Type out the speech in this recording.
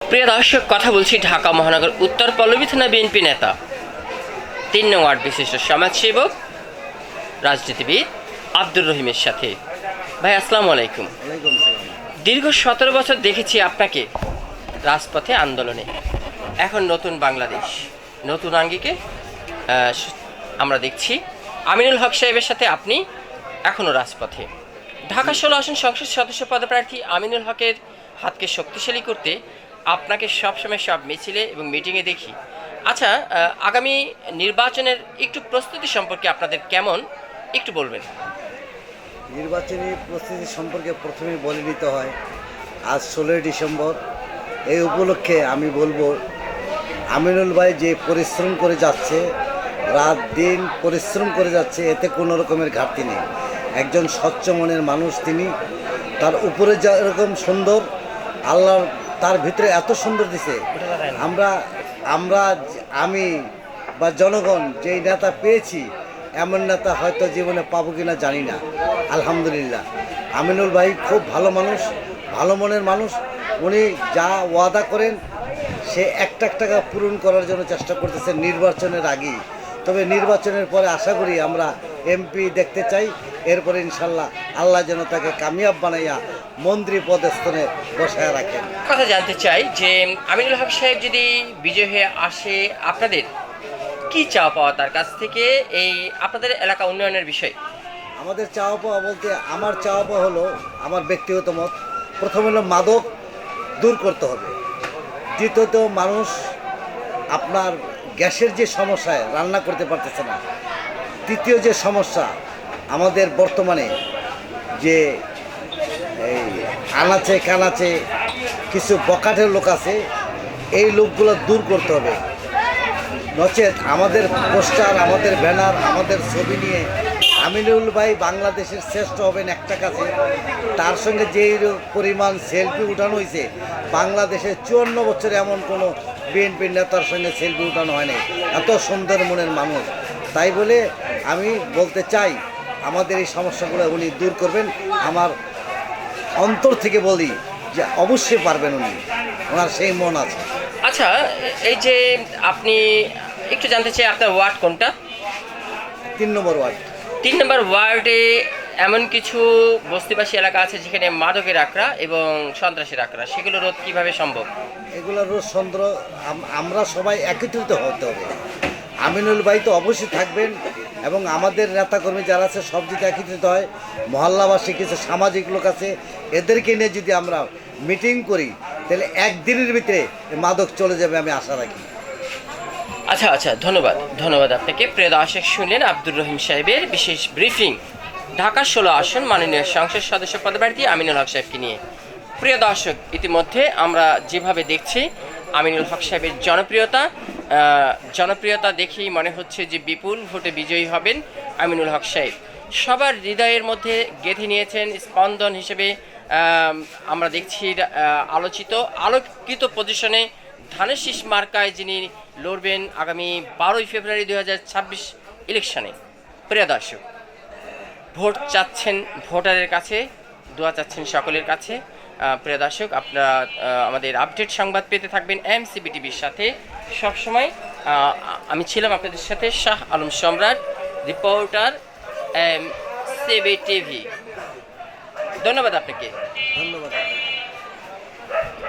প্রিয় দর্শক, কথা বলছি ঢাকা মহানগর উত্তর পল্লবী থানা বিএনপি নেতা ৩ নং ওয়ার্ড বিশিষ্ট সমাজসেবক রাজনীতিবিদ আব্দুর রহিমের সাথে। ভাই আসসালামু আলাইকুম। দীর্ঘ ১৭ বছর দেখেছি আপনাকে রাজপথে আন্দোলনে। এখন নতুন বাংলাদেশ, নতুন আঙ্গিকে আমরা দেখছি আমিনুল হক সাহেবের সাথে আপনি এখনও রাজপথে। ঢাকা ১৬ আসন সংসদ সদস্য পদপ্রার্থী আমিনুল হকের হাতকে শক্তিশালী করতে আপনাকে সবসময় সব মিছিলে এবং মিটিংয়ে দেখি। আচ্ছা, আগামী নির্বাচনের একটু প্রস্তুতি সম্পর্কে আপনাদের কেমন একটু বলবেন? নির্বাচনী প্রস্তুতি সম্পর্কে প্রথমে বলে নিতে হয়, আজ ১৬ই ডিসেম্বর। এই উপলক্ষে আমি বলবো, আমিনুল ভাই যে পরিশ্রম করে যাচ্ছে, রাত দিন পরিশ্রম করে যাচ্ছে, এতে কোনো রকমের ঘাটতি নেই। একজন স্বচ্ছ মনের মানুষ তিনি। তার উপরে যেরকম সুন্দর, আল্লাহ তার ভিতরে এত সুন্দর দিছে। আমি বা জনগণ যেই নেতা পেয়েছি, এমন নেতা হয়তো জীবনে পাবো কিনা জানি না। আলহামদুলিল্লাহ, আমিনুল ভাই খুব ভালো মানুষ, ভালো মনের মানুষ। উনি যা ওয়াদা করেন সে একটা টাকা পূরণ করার জন্য চেষ্টা করতেছেন নির্বাচনের আগেই। তবে নির্বাচনের পরে আশা করি আমরা এমপি দেখতে চাই। এরপরে ইনশাল্লাহ আল্লাহ যেন তাকে কামিয়াব বানাইয়া মন্ত্রী পদস্থনে বসায় রাখেন। কথা জানতে চাই যে আমিনুল হক সাহেব যদি বিজয় হয়ে আসে, আপনাদের কি চাওয়া পাওয়া তার কাছ থেকে এই আপনাদের এলাকা উন্নয়নের বিষয়? আমাদের চাওয়া পাওয়া বলতে, আমার চাওয়া পাওয়া হলো, আমার ব্যক্তিগত মত, প্রথম হলো মাদক দূর করতে হবে। দ্বিতীয়ত মানুষ আপনার গ্যাসের যে সমস্যায় রান্না করতে পারতেছে না। তৃতীয় যে সমস্যা আমাদের বর্তমানে, যে এই আনাচে কানাচে কিছু বকাটের লোক আছে, এই লোকগুলো দূর করতে হবে। নচেত আমাদের পোস্টার, আমাদের ব্যানার, আমাদের ছবি নিয়ে আমিনুল ভাই বাংলাদেশের শ্রেষ্ঠ হবেন একটা কাছে, তার সঙ্গে যেই পরিমাণ সেলফি উঠানো হয়েছে, বাংলাদেশের ৫৪ বছরে এমন কোনো বিএনপি নেতার সঙ্গে সেলফি উঠানো হয়নি। এত সুন্দর মনের মানুষ। তাই বলে আমি বলতে চাই, আমাদের এই সমস্যাগুলো উনি দূর করবেন। আমার অন্তর থেকে বলি যে অবশ্যই পারবেন উনি, ওনার সেই মন আছে। আচ্ছা, এই যে আপনি একটু জানতে চাই আপনার ওয়ার্ড কোনটা? ৩ নম্বর ওয়ার্ড। ৩ নম্বর ওয়ার্ডে এমন কিছু বস্তিবাসী এলাকা আছে যেখানে মাদকের আখড়া এবং সন্ত্রাসের আখড়া, সেগুলো রোধ কীভাবে সম্ভব? এগুলো রোজ আমরা সবাই একত্রিত হতে হবে। আমিনুল ভাই তো অবশ্যই থাকবেন, এবং আমাদের নেতাকর্মী যারা আছে সব যদি একত্রিত হয়, মহল্লাবাসী কিছু সামাজিক লোক আছে, এদেরকে নিয়ে যদি আমরা মিটিং করি, তাহলে একদিনের ভিতরে মাদক চলে যাবে, আমি আশা রাখি। আচ্ছা, ধন্যবাদ আপনাকে। প্রিয় দর্শক, শুনলেন আব্দুর রহিম সাহেবের বিশেষ ব্রিফিং ঢাকা ১৬ আসন মাননীয় সংসদ সদস্য পদপ্রার্থী আমিনুল হক সাহেবকে নিয়ে। প্রিয় দর্শক, ইতিমধ্যে আমরা যেভাবে দেখছি আমিনুল হক সাহেবের জনপ্রিয়তা দেখেই মনে হচ্ছে যে বিপুল ভোটে বিজয়ী হবেন আমিনুল হক সাহেব। সবার হৃদয়ের মধ্যে গেঁথে নিয়েছেন স্পন্দন হিসেবে। আমরা দেখছি আলোকিত পজিশনে ধানের শীষ মার্কায় যিনি লড়বেন আগামী ১২ই ফেব্রুয়ারি ২০২৬ ইলেকশনে। প্রিয় দর্শক, ভোট চাচ্ছেন ভোটারের কাছে, দোয়া চাচ্ছেন সকলের কাছে। প্রিয় দর্শক, আপনারা আমাদের আপডেট সংবাদ পেতে থাকবেন এমসিবি টিভির সাথে সবসময়। আমি ছিলাম আপনাদের সাথে শাহ আলম সম্রাট, রিপোর্টার এমসিবি টিভি। ধন্যবাদ আপনাকে।